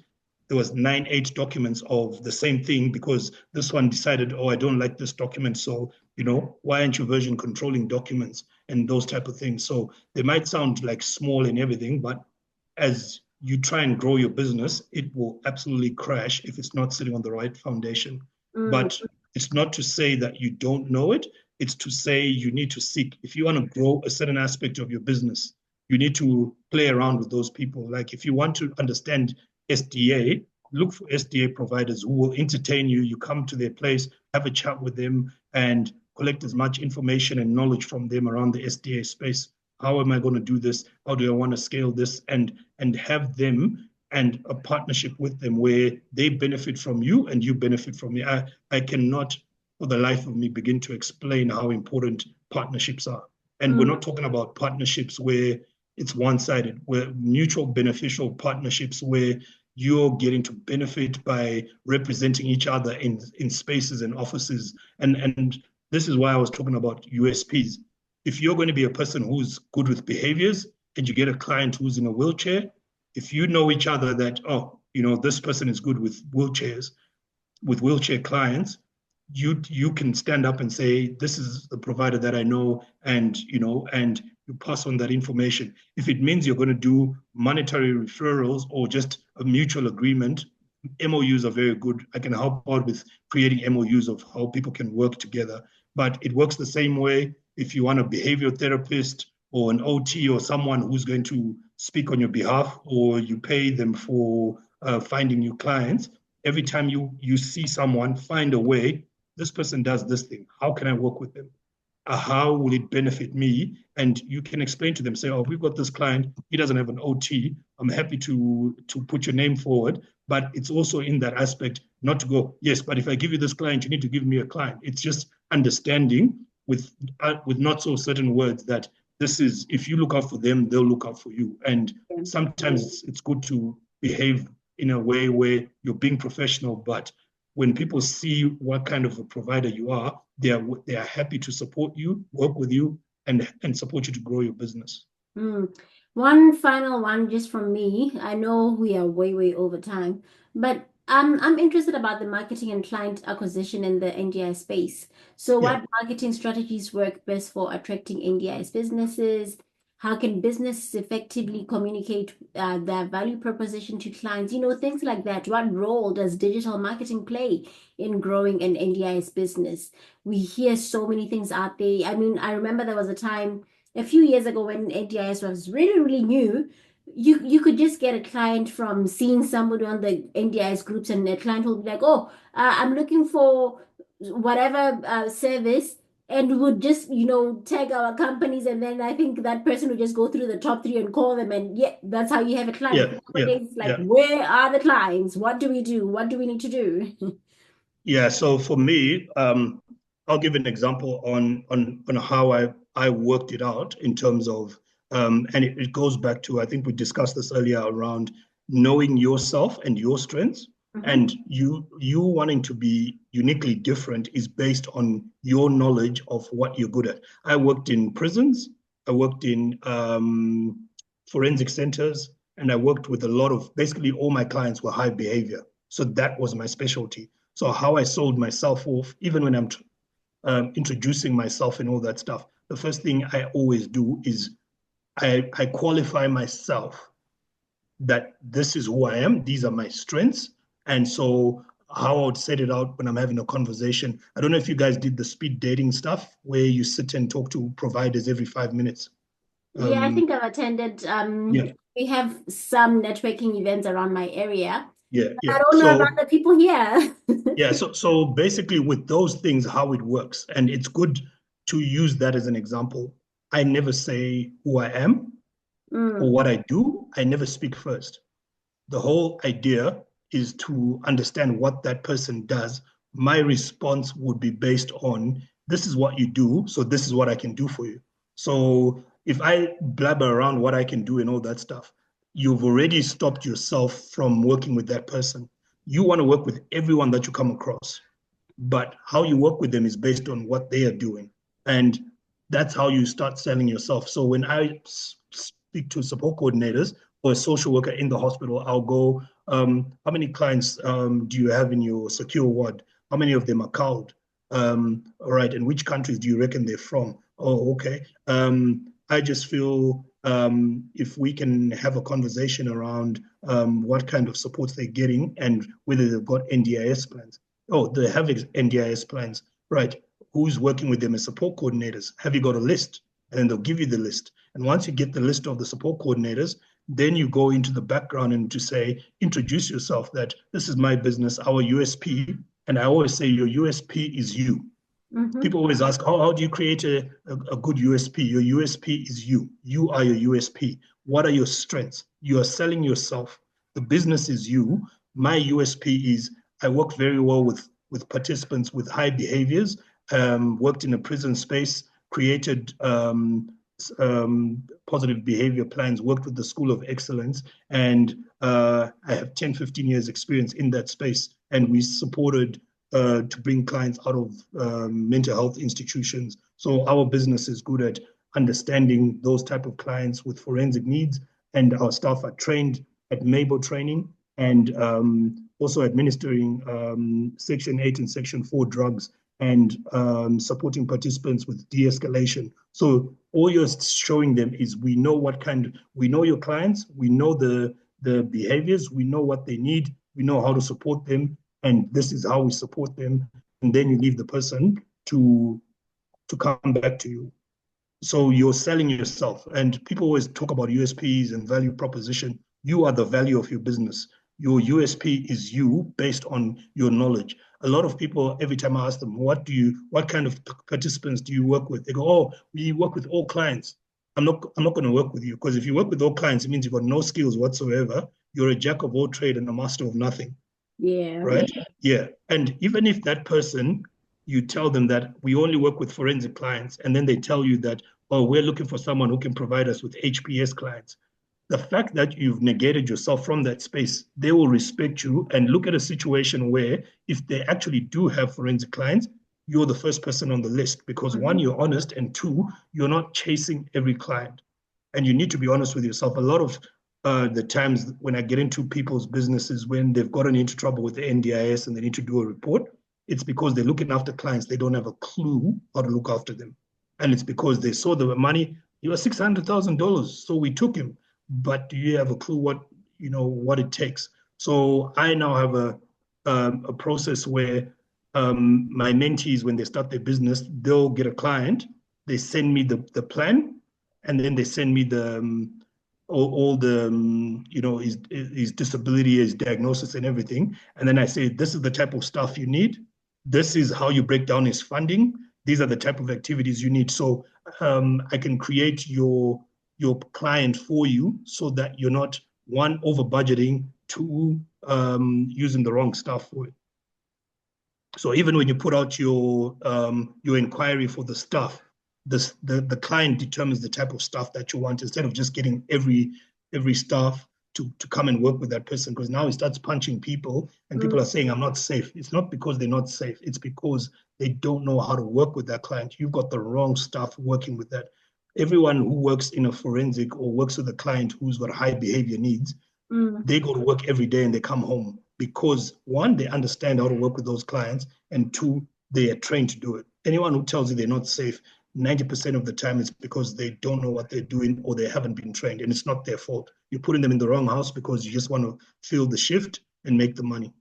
There was 9, 8 documents of the same thing because this one decided, oh, I don't like this document. So, why aren't you version controlling documents and those type of things? So they might sound like small and everything, but as you try and grow your business, it will absolutely crash if it's not sitting on the right foundation. mm, But it's not to say that you don't know it. It's to say you need to seek. If you want to grow a certain aspect of your business, you need to play around with those people. Like if you want to understand SDA, look for SDA providers who will entertain you. You come to their place, have a chat with them, and collect as much information and knowledge from them around the SDA space. How am I going to do this? How do I want to scale this? And have them and a partnership with them where they benefit from you and you benefit from me. I cannot, for the life of me, begin to explain how important partnerships are. And we're mm, not talking about partnerships where it's one-sided. We're mutual beneficial partnerships where you're getting to benefit by representing each other in spaces and offices. And this is why I was talking about USPs. If you're going to be a person who's good with behaviors and you get a client who's in a wheelchair, if you know each other that, oh, this person is good with wheelchairs, with wheelchair clients, you can stand up and say, this is the provider that I know, and and you pass on that information. If it means you're going to do monetary referrals or just a mutual agreement, MOUs are very good. I can help out with creating MOUs of how people can work together. But it works the same way if you want a behavioral therapist or an OT or someone who's going to speak on your behalf, or you pay them for finding new clients. Every time you see someone, find a way. This person does this thing. How can I work with them? How will it benefit me? And you can explain to them, say, oh, we've got this client, he doesn't have an OT. I'm happy to put your name forward. But it's also in that aspect, not to go, yes, but if I give you this client, you need to give me a client. It's just understanding with not so certain words that this is, if you look out for them, they'll look out for you. And yeah. sometimes it's good to behave in a way where you're being professional, but when people see what kind of a provider you are, they are happy to support you, work with you, and support you to grow your business. Mm. One final one just from me. I know we are way over time, but I'm interested about the marketing and client acquisition in the NDI space. So Yeah. what marketing strategies work best for attracting NDI's businesses? How can businesses effectively communicate their value proposition to clients? Things like that. What role does digital marketing play in growing an NDI's business? We hear so many things out there. I mean, I remember there was a time a few years ago when NDIS was really new. You could just get a client from seeing somebody on the NDIS groups, and a client will be like, "Oh, I'm looking for whatever service," and would just tag our companies, and then I think that person would just go through the top three and call them, and yeah, that's how you have a client. Yeah. Yeah. Nowadays, it's like, Yeah. where are the clients? What do we do? What do we need to do? Yeah, so for me, I'll give an example on how I worked it out in terms of and it goes back to, I think we discussed this earlier, around knowing yourself and your strengths, Hmm. and you wanting to be uniquely different is based on your knowledge of what you're good at. I worked in prisons, I worked in forensic centers, and I worked with a lot of, basically all my clients were high behavior. So that was my specialty. So how I sold myself off, even when I'm introducing myself and all that stuff, the first thing I always do is I qualify myself that this is who I am, these are my strengths. And so how I would set it out when I'm having a conversation. I don't know if you guys did the speed dating stuff where you sit and talk to providers every 5 minutes. Yeah, I Um, think I've attended. yeah, We have some networking events around my area. yeah, I yeah. don't know about So the people here. yeah, so basically with those things, how it works, and it's good to use that as an example. I never say who I am or Mm, what I do. I never speak first. The whole idea is to understand what that person does. My response would be based on this is what you do, so this is what I can do for you. So if I blabber around what I can do and all that stuff, you've already stopped yourself from working with that person. You want to work with everyone that you come across, but how you work with them is based on what they are doing. And that's how you start selling yourself. So when I speak to support coordinators or a social worker in the hospital, I'll go, how many clients do you have in your secure ward? How many of them are called? All right, and which countries do you reckon they're from? Oh, okay. I just feel if we can have a conversation around what kind of supports they're getting and whether they've got NDIS plans. Oh, they have NDIS plans, right? Who's working with them as support coordinators? Have you got a list? And then they'll give you the list. And once you get the list of the support coordinators, then you go into the background and to say, introduce yourself that this is my business, our USP. And I always say your USP is you. hmm. People always ask, how do you create a good USP? Your USP is you. You are your USP. What are your strengths? You are selling yourself. The business is you. My USP is I work very well with participants with high behaviors, worked in a prison space, created positive behavior plans, worked with the School of Excellence, and I have 10, 15 years experience in that space. And we supported to bring clients out of mental health institutions. So our business is good at understanding those type of clients with forensic needs, and our staff are trained at MABO training and also administering Section 8 and Section 4 drugs and supporting participants with de-escalation. So all you're showing them is we know we know your clients, we know the behaviors, we know what they need, we know how to support them, and this is how we support them. And then you leave the person to come back to you. So you're selling yourself. And people always talk about USPs and value proposition. You are the value of your business. Your USP is you based on your knowledge. A lot of people, every time I ask them, what kind of participants do you work with? They go, oh, we work with all clients. I'm not going to work with you because if you work with all clients, it means you've got no skills whatsoever. You're a jack of all trade and a master of nothing, Yeah. right? Yeah. And even if that person, you tell them that we only work with forensic clients, and then they tell you that, oh, we're looking for someone who can provide us with HPS clients. The fact that you've negated yourself from that space, they will respect you and look at a situation where if they actually do have forensic clients, you're the first person on the list because one, Mhm. you're honest, and two, you're not chasing every client. And you need to be honest with yourself. A lot of the times when I get into people's businesses, when they've gotten into trouble with the NDIS and they need to do a report, it's because they're looking after clients. They don't have a clue how to look after them. And it's because they saw the money, he was $600,000. So we took him. But do you have a clue what it takes? So I now have a process where my mentees, when they start their business, they'll get a client, they send me the plan, and then they send me all the his disability, his diagnosis, and everything. And then I say, this is the type of stuff you need. This is how you break down his funding. These are the type of activities you need. So I can create your client for you so that you're not one over budgeting, two using the wrong stuff for it. So even when you put out your inquiry for the stuff, the client determines the type of stuff that you want instead of just getting every staff to come and work with that person, because now he starts punching people and people are saying I'm not safe. It's not because they're not safe. It's because they don't know how to work with that client. You've got the wrong staff working with that. Everyone who works in a forensic or works with a client who's got high behavior needs, Mm. they go to work every day and they come home because one, they understand how to work with those clients, and two, they are trained to do it. Anyone who tells you they're not safe, 90% of the time it's because they don't know what they're doing or they haven't been trained, and it's not their fault. You're putting them in the wrong house because you just want to fill the shift and make the money.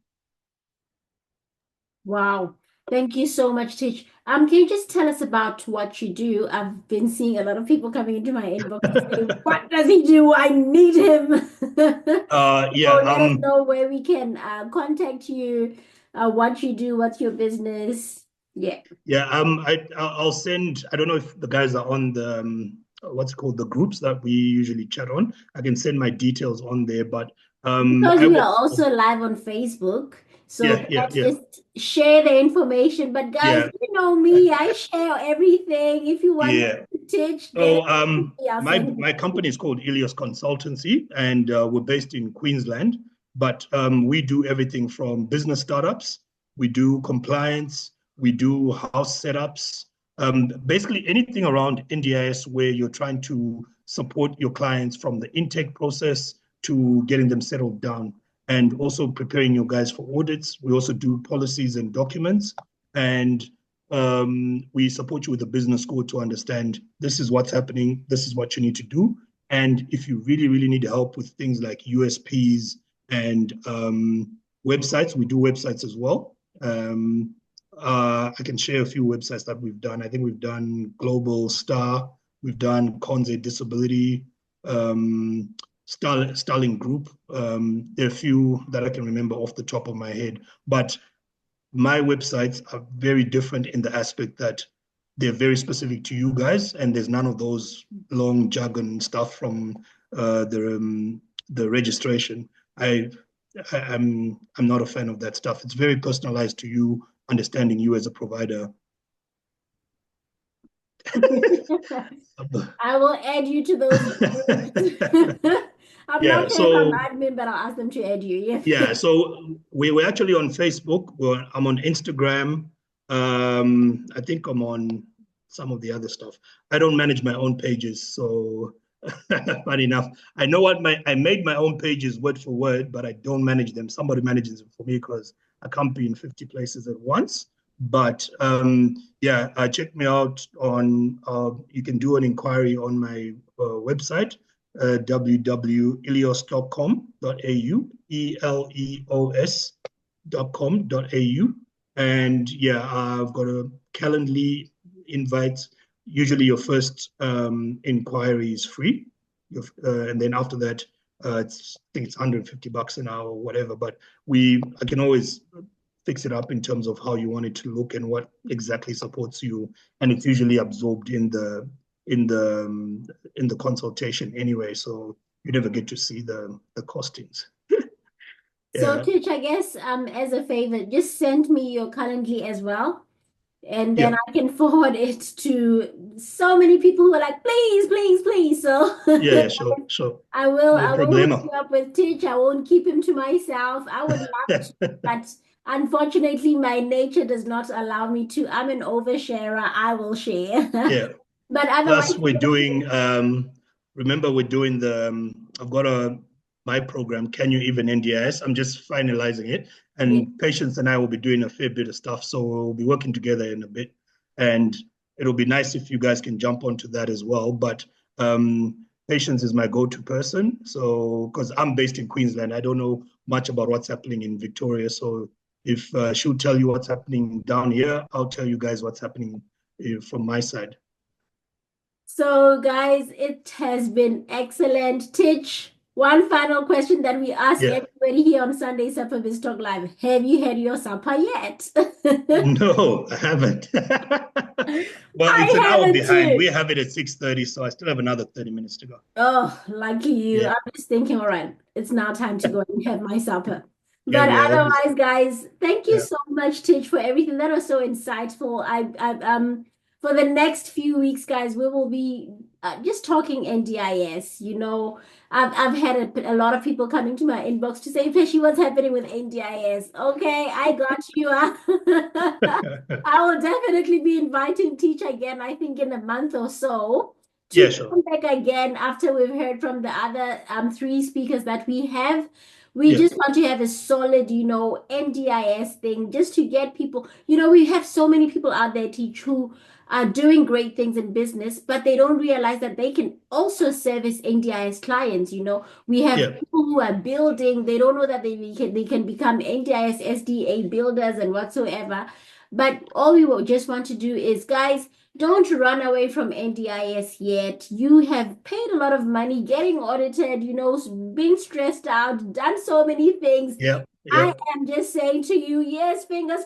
Wow. Thank you so much, Tich. Can you just tell us about what you do? I've been seeing a lot of people coming into my inbox to say, what does he do? I need him. Yeah. So let us know where we can contact you, what you do, what's your business. Yeah. Yeah. I'll send. I don't know if the guys are on the what's it called, the groups that we usually chat on. I can send my details on there, but Because I we work. are also live on Facebook. So Yeah. Yeah. let's Yeah. just share the information. But guys, Yeah. you know me, I share everything. If you want Yeah. to teach, get So it to me. I'll my send it my to you. company is called Ilios Consultancy, and we're based in Queensland. But we do everything from business startups, we do compliance, we do house setups, basically anything around NDIS where you're trying to support your clients from the intake process to getting them settled down, and also preparing your guys for audits. We also do policies and documents, and we support you with a business school to understand this is what's happening, this is what you need to do. And if you really, really need help with things like USPs and websites, we do websites as well. I can share a few websites that we've done. I think we've done Global Star, we've done Conze Disability, Starling Group. There are a few that I can remember off the top of my head, but my websites are very different in the aspect that they're very specific to you guys, and there's none of those long jargon stuff from the registration. I, I'm not a fan of that stuff. It's very personalized to you, understanding you as a provider. I will add you to those groups. I'm Yeah, not sure if I'm so admin, but I'll ask them to add you. Yeah. yeah, so we're actually on Facebook. I'm on Instagram. I think I'm on some of the other stuff. I don't manage my own pages, so funny enough, I made my own pages word for word, but I don't manage them. Somebody manages them for me because I can't be in 50 places at once. But yeah, check me out on. You can do an inquiry on my website, www.ilios.com.au, eleos.com.au. And yeah, I've got a Calendly invite. Usually your first inquiry is free. And then after that, I think it's $150 an hour or whatever. But I can always fix it up in terms of how you want it to look and what exactly supports you. And it's usually absorbed in the in the consultation anyway, so you never get to see the costings. So, Yeah, Tich, I guess as a favor, just send me your Calendly as well. And then yeah, I can forward it to so many people who are like, please, please, please. So yeah, sure, sure, I will no hook problema. you up with Tich. I won't keep him to myself. I would love to, but Unfortunately, my nature does not allow me to. I'm an oversharer. I will share. Yeah. But otherwise, Plus, we're doing. Remember, we're doing the. I've got my program. Can you even NDIS? I'm just finalizing it, yeah. and Patience and I will be doing a fair bit of stuff. So we'll be working together in a bit, and it'll be nice if you guys can jump onto that as well. But Patience is my go-to person. So because I'm based in Queensland, I don't know much about what's happening in Victoria. So if she'll tell you what's happening down here, I'll tell you guys what's happening from my side. So, guys, it has been excellent. Titch, one final question that we ask Yeah. everybody here on Sunday Supper Biz Talk Live. Have you had your supper yet? No, I haven't. Well, it's I an hour haven't behind. We too. have it at 6:30, so I still have another 30 minutes to go. Oh, lucky you. Yeah. I'm just thinking, all right, it's now time to go and have my supper. Yeah, But yeah, obviously. otherwise, guys, thank you Yeah. so much, Titch, for everything. That was so insightful. For the next few weeks, guys, we will be just talking NDIS. I've had a lot of people coming to my inbox to say, Pesci, what's happening with NDIS? Okay, I got you. I will definitely be inviting Teach again, I think in a month or so, to Yeah, sure. come back again after we've heard from the other three speakers that we have. We Yeah. just want to have a solid, NDIS thing just to get people, we have so many people out there, Teach, who are doing great things in business, but they don't realize that they can also service NDIS clients. We have Yeah. people who are building, they don't know that they can become NDIS SDA builders and whatsoever. But all we will just want to do is, guys, don't run away from NDIS yet. You have paid a lot of money getting audited, being stressed out, done so many things. Yeah. I Yeah. am just saying to you, yes, fingers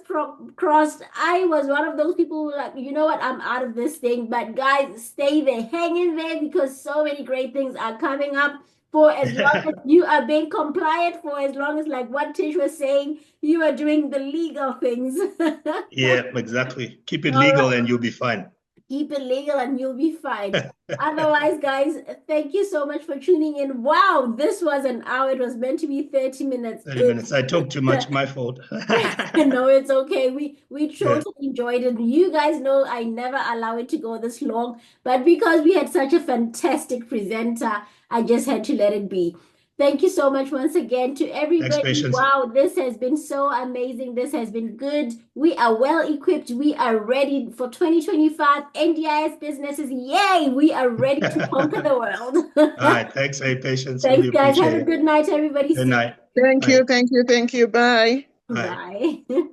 crossed. I was one of those people who were like, you know what, I'm out of this thing. But guys, stay there, hang in there because so many great things are coming up. For as long as you are being compliant, for as long as, like what Tish was saying, you are doing the legal things. Yeah, exactly. Keep it All legal right. and you'll be fine. Keep it legal and you'll be fine. Otherwise, guys, thank you so much for tuning in. Wow, this was an hour. It was meant to be 30 minutes. 30 minutes. I talk too much, my fault. No, it's okay. We Yeah. totally enjoyed it. You guys know I never allow it to go this long, but because we had such a fantastic presenter, I just had to let it be. Thank you so much once again to Thanks, everybody. Patience. Wow, this has been so amazing. This has been good. We are well equipped. We are ready for 2025 NDIS businesses. Yay! We are ready to conquer the world. All right. Thanks, hey, Patience. Really Thanks, guys. Have appreciate a it. good night, everybody. Good See night. Thank Bye. you, thank you, thank you. Bye. you. Bye. Bye.